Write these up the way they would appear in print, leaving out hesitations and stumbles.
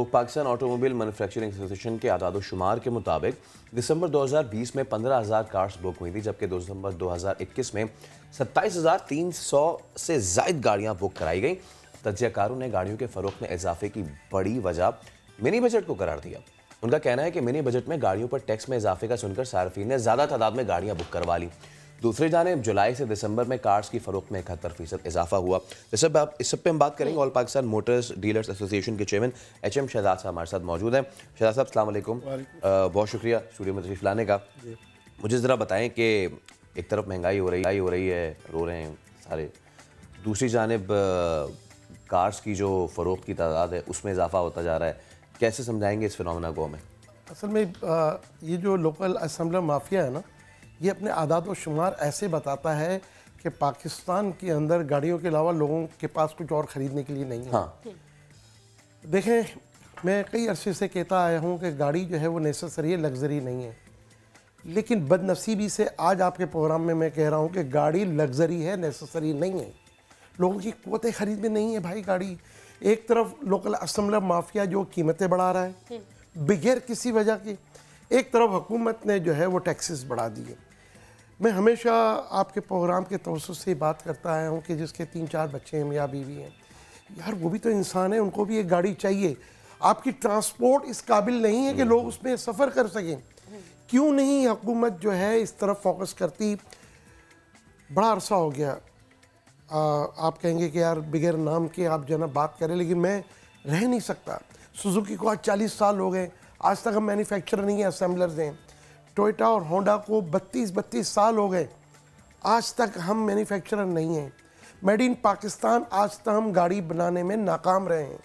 Pakistan automobile manufacturing association के आदाद-ओ-शुमार के मुताबिक दिसंबर 2020 में 15,000 कार्स बुक हुई थी, जबकि दिसंबर 2021 में 27,300 से ज़ायद गाड़ियां बुक कराई गई। तज्ज़ियाकारों ने गाड़ियों के फ़रोख्त में इजाफे की बड़ी वजह मिनी बजट को करार दिया। उनका कहना है कि मिनी बजट में गाड़ियों पर टैक्स में इजाफे का सुनकर सार्फिन ने ज़्यादा तादाद में गाड़ियां बुक करवा ली। दूसरी जानिब जुलाई से दिसंबर में कार्स की फरोख्त में 71% इजाफा हुआ। इस सब पे हम बात करेंगे। All Pakistan Motors dealers association के चेयरमैन HM शहजाद साहब हमारे साथ मौजूद हैं। शहजाद साहब अस्सलाम वालेकुम, बहुत शुक्रिया स्टूडियो में तशरीफ लाने का। मुझे ज़रा बताएं कि एक तरफ महंगाई हो रही है, रो रहे हैं सारे, दूसरी जानिब कार्स की जो फ़रोख्त की तादाद है उसमें इजाफा होता जा रहा है, कैसे समझाएंगे इस फिनोमेना को हमें? असल में ये जो लोकल असेंबलर माफिया है ना, ये अपने आदाद व शुमार ऐसे बताता है कि पाकिस्तान के अंदर गाड़ियों के अलावा लोगों के पास कुछ और ख़रीदने के लिए नहीं है। हाँ। देखें, मैं कई अरसे से कहता आया हूँ कि गाड़ी जो है वो नेसेसरी है, लग्जरी नहीं है। लेकिन बदनसीबी से आज आपके प्रोग्राम में मैं कह रहा हूँ कि गाड़ी लग्जरी है, नेसेसरी नहीं है। लोगों की क़ुव्वत खरीद में नहीं है भाई गाड़ी। एक तरफ लोकल असेंबलर माफिया जो कीमतें बढ़ा रहा है बगैर किसी वजह की, एक तरफ हुकूमत ने जो है वो टैक्सेस बढ़ा दिए। मैं हमेशा आपके प्रोग्राम के तवज्जुह से बात करता आया हूँ कि जिसके 3-4 बच्चे हैं, मियाँ बीवी हैं, यार वो भी तो इंसान है, उनको भी एक गाड़ी चाहिए। आपकी ट्रांसपोर्ट इस काबिल नहीं है कि लोग उसमें सफ़र कर सकें। क्यों नहीं हुकूमत जो है इस तरफ फोकस करती? बड़ा अरसा हो गया। आप कहेंगे कि यार बगैर नाम के आप जो है ना बात करें, लेकिन मैं रह नहीं सकता। सुजुकी को आज 40 साल हो गए, आज तक हम मैन्युफैक्चरर नहीं हैं, असेंबलर्स हैं। टोयोटा और होंडा को 32 साल हो गए, आज तक हम मैन्युफैक्चरर नहीं हैं। मेड इन पाकिस्तान आज तक हम गाड़ी बनाने में नाकाम रहे हैं।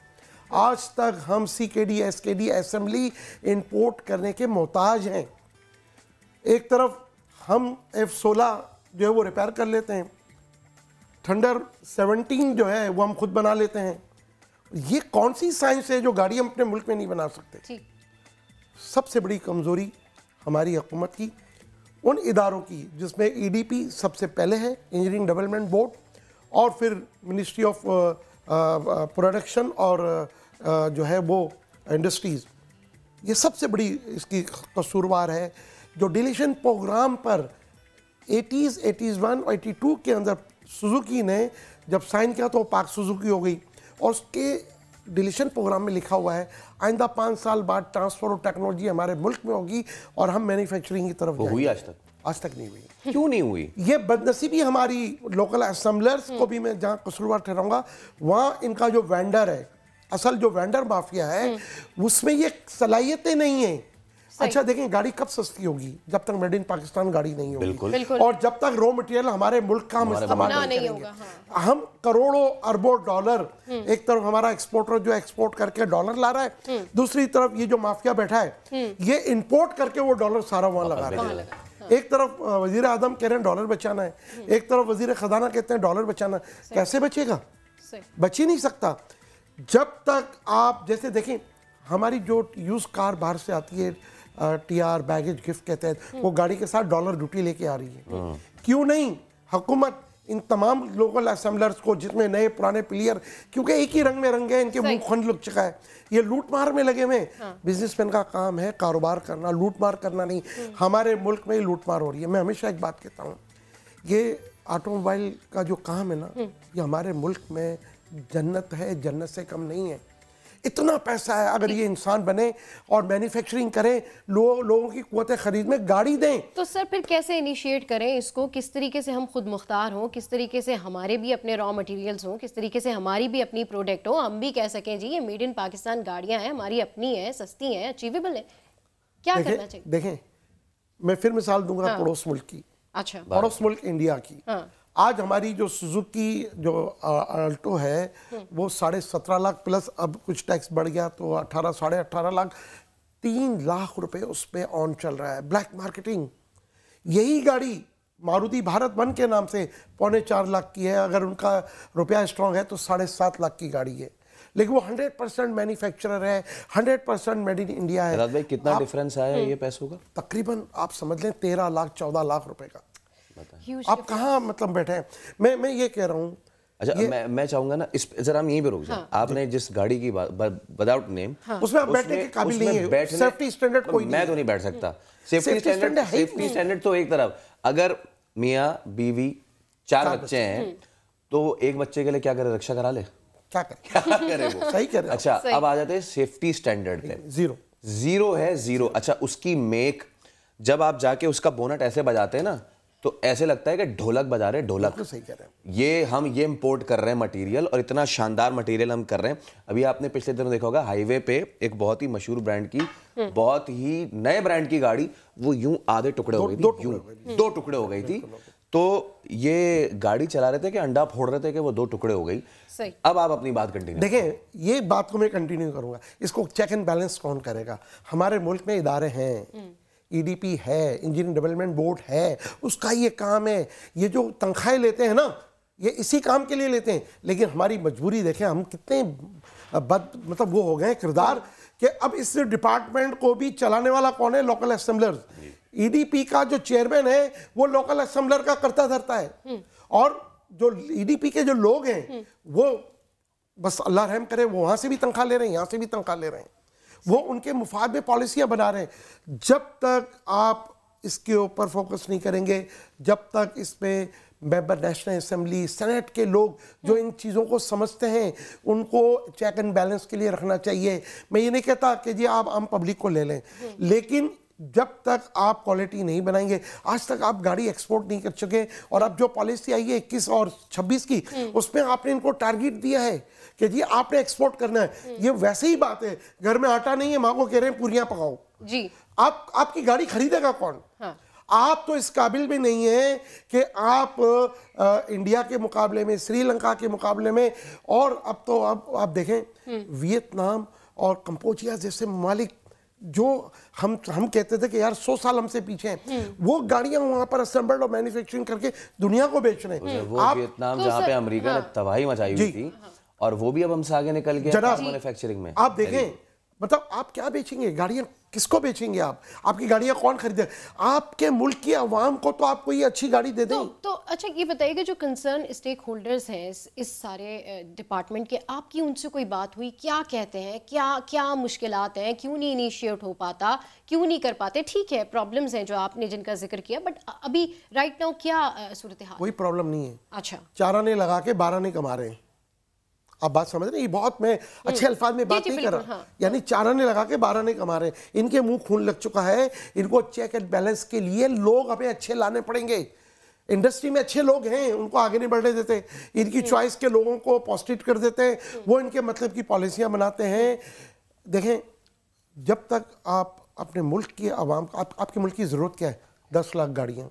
आज तक हम CKD SKD असेंबली इंपोर्ट करने के मोहताज हैं। एक तरफ हम F16 जो है वो रिपेयर कर लेते हैं, थंडर 17 जो है वो हम खुद बना लेते हैं। ये कौन सी साइंस है जो गाड़ी हम अपने मुल्क में नहीं बना सकते? सबसे बड़ी कमज़ोरी हमारी हुकूमत की उन इदारों की जिसमें EDP सबसे पहले है, इंजीनियरिंग डेवलपमेंट बोर्ड, और फिर मिनिस्ट्री ऑफ प्रोडक्शन और जो है वो इंडस्ट्रीज़, ये सबसे बड़ी इसकी कसूरवार है। जो डिलीशन प्रोग्राम पर 80s, 81 और 82 के अंदर सुजुकी ने जब साइन किया तो पाक सुजुकी हो गई, और उसके डिलीशन प्रोग्राम में लिखा हुआ है आइंदा 5 साल बाद ट्रांसफर ऑफ टेक्नोलॉजी हमारे मुल्क में होगी और हम मैन्युफैक्चरिंग की तरफ जाएंगे। हुई आज तक नहीं हुई। क्यों नहीं हुई? ये बदनसीबी हमारी लोकल असेंबलर्स को भी मैं जहाँ कसूरवार ठहराऊंगा, वहाँ इनका जो वेंडर है, असल जो वेंडर माफिया है, उसमें ये सलाहियतें नहीं है। अच्छा देखें, गाड़ी कब सस्ती होगी? जब तक मेड इन पाकिस्तान गाड़ी नहीं होगी। बिल्कुल। और जब तक रॉ मटेरियल हमारे मुल्क का हम इस्तेमाल नहीं होगा। हम करोड़ों अरबों डॉलर, एक तरफ हमारा एक्सपोर्टर जो एक्सपोर्ट करके डॉलर ला रहा है, दूसरी तरफ ये जो माफिया बैठा है ये इंपोर्ट करके वो डॉलर सारा वहां लगा रहा है। एक तरफ वजीर आजम कह रहे हैं डॉलर बचाना है, एक तरफ वजीर खजाना कहते हैं डॉलर बचाना। कैसे बचेगा? बच ही नहीं सकता जब तक आप, जैसे देखें हमारी जो यूज कार बाहर से आती है, TR बैगेज गिफ्ट के तहत, वो गाड़ी के साथ डॉलर ड्यूटी लेके आ रही है। क्यों नहीं हुकूमत इन तमाम लोकल असेंबलर्स को, जिसमें नए पुराने प्लेयर, क्योंकि एक ही रंग में रंगे, इनके मुंह खंड लग चुका है, ये लूट मार में लगे हुए। बिजनेसमैन का काम है कारोबार करना, लूट मार करना नहीं। हमारे मुल्क में ही लूट मार हो रही है। मैं हमेशा एक बात कहता हूँ, ये ऑटोमोबाइल का जो काम है ना, ये हमारे मुल्क में जन्नत है, जन्नत से कम नहीं है। इतना पैसा है, अगर ये इंसान बने और मैन्युफैक्चरिंग करें, लोगों की क़ुव्वत खरीद में गाड़ी दें। तो सर फिर कैसे इनिशिएट करें इसको? किस तरीके से हम खुद मुख्तार हों, किस तरीके से हमारे भी अपने रॉ मटेरियल्स हों, किस तरीके से हमारी भी अपनी प्रोडक्ट हो, हम भी कह सकें जी ये मेड इन पाकिस्तान गाड़ियां हैं, हमारी अपनी है, सस्ती हैं, अचीवेबल है? क्या करना चाहिए? देखें, मैं फिर मिसाल दूंगा पड़ोस मुल्क की। अच्छा, पड़ोस मुल्क इंडिया की। आज हमारी जो सुजुकी जो अल्टो है वो 17.5 लाख प्लस, अब कुछ टैक्स बढ़ गया तो 18, 18.5 लाख, 3 लाख रुपए उस पर ऑन चल रहा है। Black marketing. यही गाड़ी मारुति भारत वन के नाम से 3.25 लाख की है, अगर उनका रुपया स्ट्रॉन्ग है तो 7.5 लाख की गाड़ी है, लेकिन वो 100% मैन्युफैक्चरर है, 100% मेड इन इंडिया है। भाई कितना डिफरेंस आया ये पैसों का? तकरीबन आप समझ लें 13 लाख 14 लाख रुपए का। आप कहाँ मतलब बैठे हैं? मैं ये कह रहा हूँ अच्छा, मैं चाहूंगा ना इस जरा हम यहीं पे रुक जाए। आपने जिस गाड़ी की बात, विदाउट नेम, उसमें आप बैठने के काबिल नहीं है, सेफ्टी स्टैंडर्ड कोई नहीं, मैं तो नहीं बैठ सकता। सेफ्टी स्टैंडर्ड तो एक तरफ, अगर मियाँ बीवी 4 बच्चे हैं तो एक बच्चे के लिए क्या करे, रक्षा करा ले, क्या करे वो सही करे। अच्छा, अब आ जाते हैं सेफ्टी स्टैंडर्ड पे। जीरो है, जीरो। अच्छा, उसकी मेक, जब आप जाके उसका बोनट ऐसे बजाते हैं ना तो ऐसे लगता है कि ढोलक बजा रहे हैं, ढोलक। सही कह रहे हैं। ये इंपोर्ट कर रहे हैं मटेरियल, और इतना शानदार मटेरियल हम कर रहे हैं। अभी आपने पिछले दिनों देखा होगा हाईवे पे एक बहुत ही मशहूर ब्रांड की, बहुत ही नए ब्रांड की गाड़ी, वो यूं आधे टुकड़े हो गई थी, दो टुकड़े हो गई थी। तो ये गाड़ी चला रहे थे कि अंडा फोड़ रहे थे कि वो 2 टुकड़े हो गई। अब आप अपनी बात कंटिन्यू देखें, ये बात को मैं कंटिन्यू करूंगा। इसको चेक एंड बैलेंस कौन करेगा? हमारे मुल्क में इदारे हैं, ईडीपी है, इंजीनियरिंग डेवलपमेंट बोर्ड है, उसका ये काम है। ये जो तनख्वाहें लेते हैं ना, ये इसी काम के लिए लेते हैं। लेकिन हमारी मजबूरी देखें, हम कितने मतलब वो हो गए किरदार कि अब इस डिपार्टमेंट को भी चलाने वाला कौन है? Local assemblers. ईडीपी का जो चेयरमैन है वो लोकल असेंबलर का करता धरता है, और जो ईडीपी के जो लोग हैं वो बस अल्लाह रहम करे, वो वहां से भी तनख्वाह ले रहे हैं, यहां से भी तनख्वाह ले रहे हैं, वो उनके मुफाद में पॉलिसियां बना रहे हैं। जब तक आप इसके ऊपर फोकस नहीं करेंगे, जब तक इसमें मेंबर नेशनल असेंबली, सेनेट के लोग जो इन चीज़ों को समझते हैं, उनको चेक एंड बैलेंस के लिए रखना चाहिए। मैं ये नहीं कहता कि जी आप आम पब्लिक को ले लें, लेकिन जब तक आप क्वालिटी नहीं बनाएंगे, आज तक आप गाड़ी एक्सपोर्ट नहीं कर सके। और अब जो पॉलिसी आई है 21 और 26 की, उसमें आपने इनको टारगेट दिया है कि जी आपने एक्सपोर्ट करना है। ये वैसे ही बात है, घर में आटा नहीं है, माँ को कह रहे हैं पूरियां पकाओ जी, आपकी गाड़ी खरीदेगा कौन? हाँ। आप तो इस काबिल भी नहीं है कि आप इंडिया के मुकाबले में, श्रीलंका के मुकाबले में, और अब तो आप देखें वियतनाम और कंबोडिया जैसे ममालिक जो हम कहते थे कि यार 100 साल हमसे पीछे हैं, वो गाड़ियां वहां पर असेंबल्ड और मैन्युफैक्चरिंग करके दुनिया को बेच रहे हैं। वो वियतनाम जहां पे अमेरिका ने तबाही मचाई हुई थी, और वो भी अब हमसे आगे निकल गया मैन्युफैक्चरिंग में। आप देखें, मतलब आप क्या बेचेंगे गाड़ियां, किसको बेचेंगे आप? आपकी गाड़ियां कौन खरीदे? आपके मुल्क की आवाम को तो आपको ये अच्छी गाड़ी दे दें। तो अच्छा ये बताइएगा, जो कंसर्न स्टेक होल्डर्स हैं इस सारे डिपार्टमेंट के, आपकी उनसे कोई बात हुई? क्या कहते हैं, क्या मुश्किलात हैं, क्यों नहीं इनिशिएट हो पाता, क्यों नहीं कर पाते? ठीक है, प्रॉब्लम्स हैं जो आपने जिनका जिक्र किया, बट अभी राइट नाउ क्या सूरत हाल? कोई प्रॉब्लम नहीं है। अच्छा, 4 आने लगा के 12 नहीं कमा रहे हैं। आप बात समझ रहे हैं? ये बहुत, मैं अच्छे अल्फाज में बात नहीं कर रहा। हाँ। यानी 4 आने लगा के 12 नहीं कमा रहे हैं। इनके मुंह खून लग चुका है। इनको चेक एंड बैलेंस के लिए लोग हमें अच्छे लाने पड़ेंगे। इंडस्ट्री में अच्छे लोग हैं, उनको आगे नहीं बढ़ने देते, इनकी चॉइस के लोगों को पोस्टिट कर देते हैं, वो इनके मतलब की पॉलिसियां बनाते हैं। देखें, जब तक आप अपने मुल्क की आवाम, आपके मुल्क की ज़रूरत क्या है? 10 लाख गाड़ियाँ,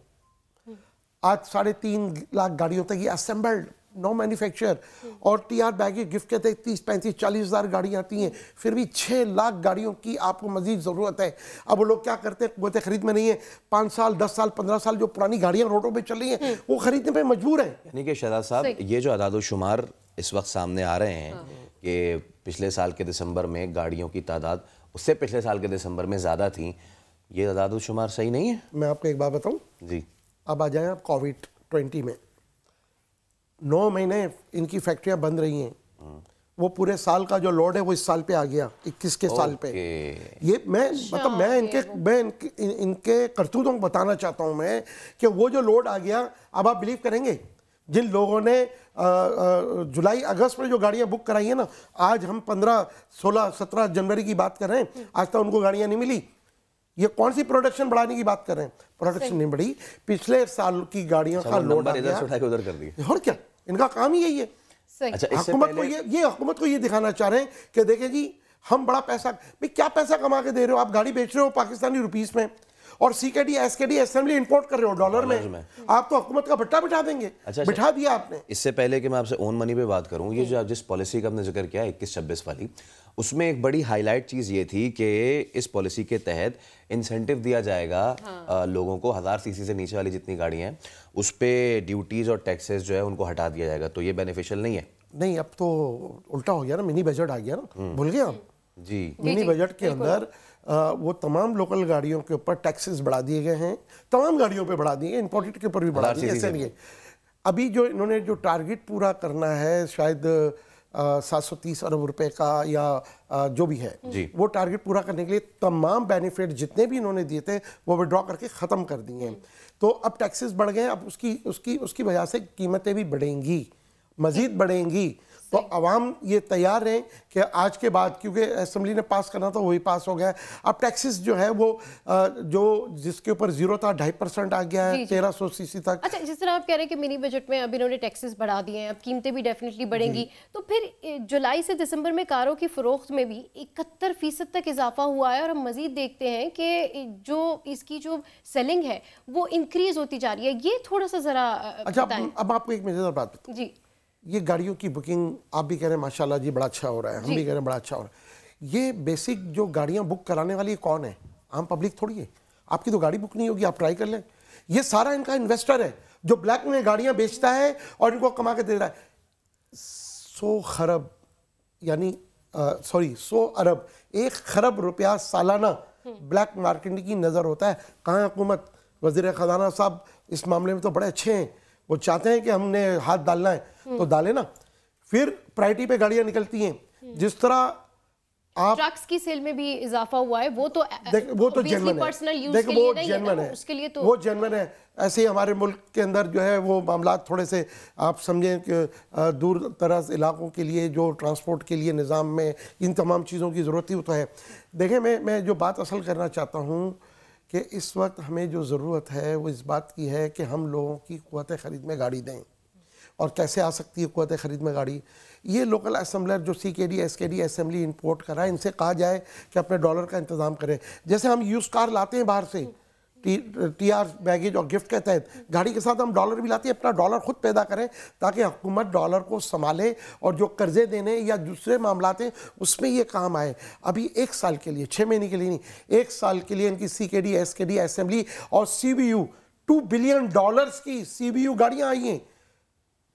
आज 3.5 लाख गाड़ियों तक ये असेंबल्ड, नो मैन्युफैक्चर, और टीआर बैगेज गिफ्ट के तहत 30, 35, 40 हज़ार गाड़ियाँ आती हैं, फिर भी 6 लाख गाड़ियों की आपको मजीद ज़रूरत है। अब वो लोग क्या करते हैं? कुव्वत खरीद में नहीं है, 5 साल, 10 साल, 15 साल जो पुरानी गाड़ियाँ रोडों पे चल रही हैं, वो खरीदने पे मजबूर हैं। यानी कि शहजाद साहब, ये जो अदाद-ओ-शुमार इस वक्त सामने आ रहे हैं कि पिछले साल के दिसंबर में गाड़ियों की तादाद उससे पिछले साल के दिसंबर में ज़्यादा थी, ये अदाद-ओ-शुमार सही नहीं है? मैं आपको एक बात बताऊँ जी। अब आ जाएँ आप कोविड-20 में, 9 महीने इनकी फैक्ट्रियां बंद रही हैं, वो पूरे साल का जो लोड है वो इस साल पे आ गया, 21 के साल पे। ये मैं मतलब मैं इनके करतूतों को बताना चाहता हूँ मैं कि वो जो लोड आ गया, अब आप बिलीव करेंगे जिन लोगों ने जुलाई अगस्त में जो गाड़ियां बुक कराई है ना, आज हम 15, 16, 17 जनवरी की बात कर रहे हैं, आज तक उनको गाड़ियां नहीं मिली। ये कौन सी प्रोडक्शन बढ़ाने की बात कर रहे हैं? प्रोडक्शन नहीं बढ़ी, पिछले साल की गाड़ियों का लोड इधर से उठा के उधर कर दिया। और क्या, इनका काम ही यही है। अच्छा, हुकूमत को ये दिखाना चाह रहे हैं कि देखें जी हम बड़ा पैसा, भाई क्या पैसा कमा के दे रहे हो आप? गाड़ी बेच रहे हो पाकिस्तानी रुपीस में, और सीकेडी एसकेडी असेंबली इंपोर्ट कर रहे हो डॉलर में। आप तो हुकूमत का भट्टा बिठा देंगे। अच्छा, बिठा दिया आपने। इससे पहले कि मैं आपसे ओन मनी पे बात करूं, ये जो जिस पॉलिसी का आपने जिक्र किया 21-26 वाली, उसमें एक बड़ी हाईलाइट चीज़ ये थी कि इस पॉलिसी के तहत इंसेंटिव दिया जाएगा लोगों को, 1000 सीसी से नीचे वाली जितनी गाड़ियाँ हैं उस पर ड्यूटीज़ और टैक्सेस जो है उनको हटा दिया जाएगा। तो ये बेनिफिशियल नहीं है? नहीं, अब तो उल्टा हो गया ना, मिनी बजट आ गया ना, भूल गए आप? जी, मिनी बजट के अंदर वो तमाम लोकल गाड़ियों के ऊपर टैक्सेस बढ़ा दिए गए हैं, तमाम गाड़ियों पे बढ़ा दिए, इंपोर्टेड के ऊपर भी बढ़ा दिए। ऐसे नहीं है, अभी जो इन्होंने जो टारगेट पूरा करना है शायद 730 अरब रुपए का या जो भी है जी। वो टारगेट पूरा करने के लिए तमाम बेनिफिट जितने भी इन्होंने दिए थे वो विड्रॉ करके ख़त्म कर दिए हैं। तो अब टैक्सेस बढ़ गए, अब उसकी वजह से कीमतें भी बढ़ेंगी, मज़ीद बढ़ेंगी। तो अवाम ये तैयार रहें कि आज के बाद, क्योंकि असेंबली ने पास करना था वही पास हो गया, अब टैक्सेस जो है वो जो जिसके ऊपर 0 था 2.5% आ गया है 1300 सीसी तक। अच्छा, जिस तरह आप कह रहे हैं कि मिनी बजट में अभी इन्होंने टैक्सेस बढ़ा दिए हैं, अब कीमतें भी डेफिनेटली बढ़ेंगी, तो फिर जुलाई से दिसंबर में कारों की फरोख्त में भी 71% तक इजाफा हुआ है और हम मजीद देखते हैं कि जो इसकी जो सेलिंग है वो इंक्रीज होती जा रही है। ये थोड़ा सा जरा अच्छा, अब आपको एक मजेदार बात बताऊं जी। ये गाड़ियों की बुकिंग आप भी कह रहे हैं माशाल्लाह जी बड़ा अच्छा हो रहा है, हम भी कह रहे हैं बड़ा अच्छा हो रहा है। ये बेसिक जो गाड़ियां बुक कराने वाली कौन है? आम पब्लिक थोड़ी है। आपकी तो गाड़ी बुक नहीं होगी, आप ट्राई कर लें। ये सारा इनका इन्वेस्टर है जो ब्लैक में गाड़ियां बेचता है और इनको कमा के दे रहा है। 100 खरब यानी 100 अरब 1 खरब रुपया सालाना ब्लैक मार्केट की नज़र होता है। कहाँ हुकूमत? वज़ीर ख़जाना साहब इस मामले में तो बड़े अच्छे हैं, वो चाहते हैं कि हमने हाथ डालना है तो डाले ना। फिर प्रायोरिटी पे गाड़ियां निकलती हैं। जिस तरह आप ट्रक्स की सेल में भी इजाफा हुआ है, वो तो जेन्युइन है, पर्सनल यूज देखो के लिए वो नहीं जेन्युइन है, उसके लिए तो वो जेन्युइन है। ऐसे ही हमारे मुल्क के अंदर जो है वो मामला थोड़े से आप समझें कि दूर दराज इलाकों के लिए जो ट्रांसपोर्ट के लिए निज़ाम में इन तमाम चीज़ों की ज़रूरत ही तो है। देखें, मैं जो बात असल करना चाहता हूँ कि इस वक्त हमें जो ज़रूरत है वो इस बात की है कि हम लोगों की क़ुव्वत ख़रीद में गाड़ी दें। और कैसे आ सकती है क़ुव्वत ख़रीद में गाड़ी? ये लोकल असम्बलर जो CKD SKD असेंबली इंपोर्ट कर रहा है, इनसे कहा जाए कि अपने डॉलर का इंतज़ाम करें। जैसे हम यूज़ कार लाते हैं बाहर से TR बैगेज और गिफ्ट के तहत, गाड़ी के साथ हम डॉलर भी लाते हैं। अपना डॉलर खुद पैदा करें ताकि हुकूमत डॉलर को संभाले और जो कर्जे देने या दूसरे मामलात हैं उसमें ये काम आए। अभी 1 साल के लिए, 6 महीने के लिए नहीं, 1 साल के लिए इनकी CKD SKD असेंबली और CBU $2 बिलियन की CBU गाड़ियाँ आई हैं,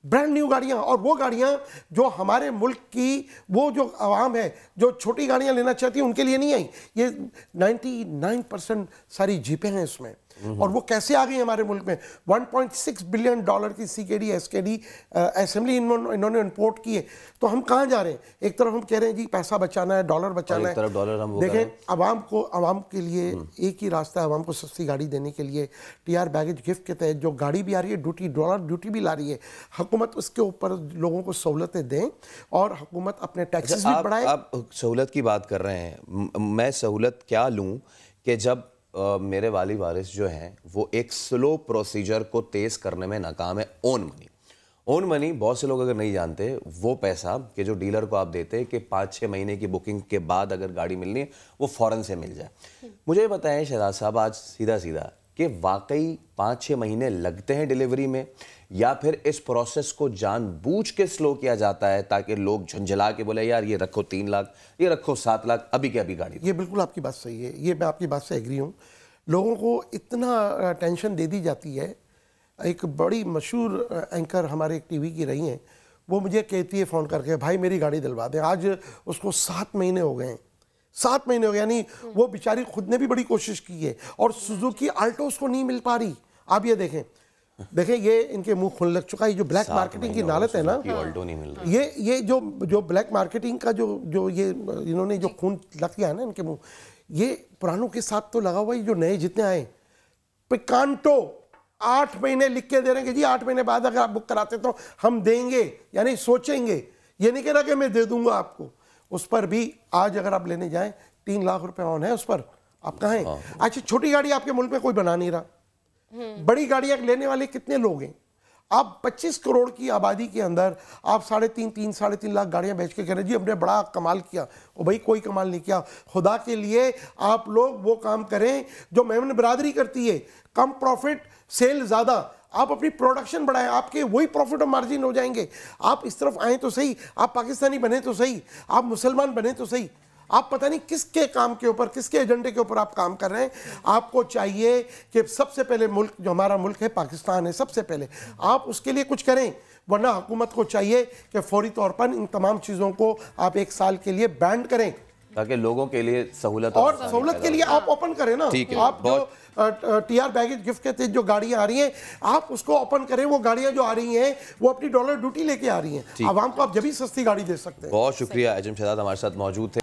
ब्रांड न्यू गाड़ियां। और वो गाड़ियां जो हमारे मुल्क की वो जो आवाम है जो छोटी गाड़ियां लेना चाहती है उनके लिए नहीं आई। ये 99% सारी जीपें हैं इसमें। और वो कैसे आ गई हमारे मुल्क में? $1.6 बिलियन की CKD SKD असेंबली इन्होंने इंपोर्ट की है। तो हम कहाँ जा रहे हैं? एक तरफ हम कह रहे हैं जी पैसा बचाना है, डॉलर बचाना है, तरफ डॉलर हम देखें आवाम के लिए एक ही रास्ता है, आवाम को सस्ती गाड़ी देने के लिए। TR बैगेज गिफ्ट के तहत जो गाड़ी भी आ रही है, डॉलर ड्यूटी भी ला रही है, हुकूमत उसके ऊपर लोगों को सहूलतें दें और हुकूमत अपने टैक्सेस भी बढ़ाए। आप सहूलत की बात कर रहे हैं, मैं सहूलत क्या लूँ कि जब मेरे वाली वारिस जो हैं वो एक स्लो प्रोसीजर को तेज़ करने में नाकाम है। ओन मनी बहुत से लोग अगर नहीं जानते, वो पैसा कि जो डीलर को आप देते कि 5-6 महीने की बुकिंग के बाद अगर गाड़ी मिलनी है वो फ़ौरन से मिल जाए। मुझे बताएं शहजाद साहब आज सीधा कि वाकई 5-6 महीने लगते हैं डिलीवरी में, या फिर इस प्रोसेस को जानबूझ के स्लो किया जाता है ताकि लोग झंझला के बोले यार ये रखो 3 लाख, ये रखो 7 लाख, अभी के अभी गाड़ी। ये बिल्कुल आपकी बात सही है, ये मैं आपकी बात से एग्री हूँ। लोगों को इतना टेंशन दे दी जाती है। एक बड़ी मशहूर एंकर हमारे एक TV की रही हैं, वो मुझे कहती है फ़ोन करके, भाई मेरी गाड़ी दिलवा दें। आज उसको 7 महीने हो गए हैं, 7 महीने हो गए, यानी वो बेचारी खुद ने भी बड़ी कोशिश की है और सुजुकी आल्टो उसको नहीं मिल पा रही। आप ये देखें ये इनके मुंह खुलने लग चुका है। जो ब्लैक मार्केटिंग की नालत है ना, ऑल्टो नहीं मिल रही। ये जो ब्लैक मार्केटिंग का जो ये इन्होंने जो खून लग गया है ना इनके मुंह, ये पुरानों के साथ तो लगा हुआ है। जो नए जितने आए, पिकांटो 8 महीने लिख के दे रहे हैं कि जी 8 महीने बाद अगर आप बुक कराते तो हम देंगे, यानी सोचेंगे। ये नहीं कह रहा कि मैं दे दूंगा आपको। उस पर भी आज अगर आप लेने जाएं 3 लाख रुपए ऑन है उस पर, आप कहाँ हैं? अच्छा, छोटी गाड़ी आपके मुल्क में कोई बना नहीं रहा, बड़ी गाड़ियां लेने वाले कितने लोग हैं? आप 25 करोड़ की आबादी के अंदर आप 3.5 लाख गाड़ियां बेच के कह रहे जी हमने बड़ा कमाल किया। ओ भाई, कोई कमाल नहीं किया। खुदा के लिए आप लोग वो काम करें जो मेमन बरादरी करती है, कम प्रॉफिट सेल ज़्यादा। आप अपनी प्रोडक्शन बढ़ाएं, आपके वही प्रॉफिट और मार्जिन हो जाएंगे। आप इस तरफ आएँ तो सही, आप पाकिस्तानी बने तो सही, आप मुसलमान बने तो सही। आप पता नहीं किसके काम के ऊपर, किसके एजेंडे के ऊपर आप काम कर रहे हैं। आपको चाहिए कि सबसे पहले मुल्क जो हमारा मुल्क है पाकिस्तान है, सबसे पहले आप उसके लिए कुछ करें, वरना हुकूमत को चाहिए कि फौरी तौर पर इन तमाम चीज़ों को आप 1 साल के लिए बैन करें ताकि लोगों के लिए सहूलत और सहूलत के लिए आप ओपन करें ना। ठीक है, आप जो TR बैगेज गिफ्ट के तहत जो गाड़ियां आ रही हैं, आप उसको ओपन करें, वो गाड़ियां जो आ रही हैं वो अपनी डॉलर ड्यूटी लेके आ रही हैं, आवाम को आप जब भी सस्ती गाड़ी दे सकते हैं। बहुत शुक्रिया, एचएम शहजाद हमारे साथ मौजूद थे।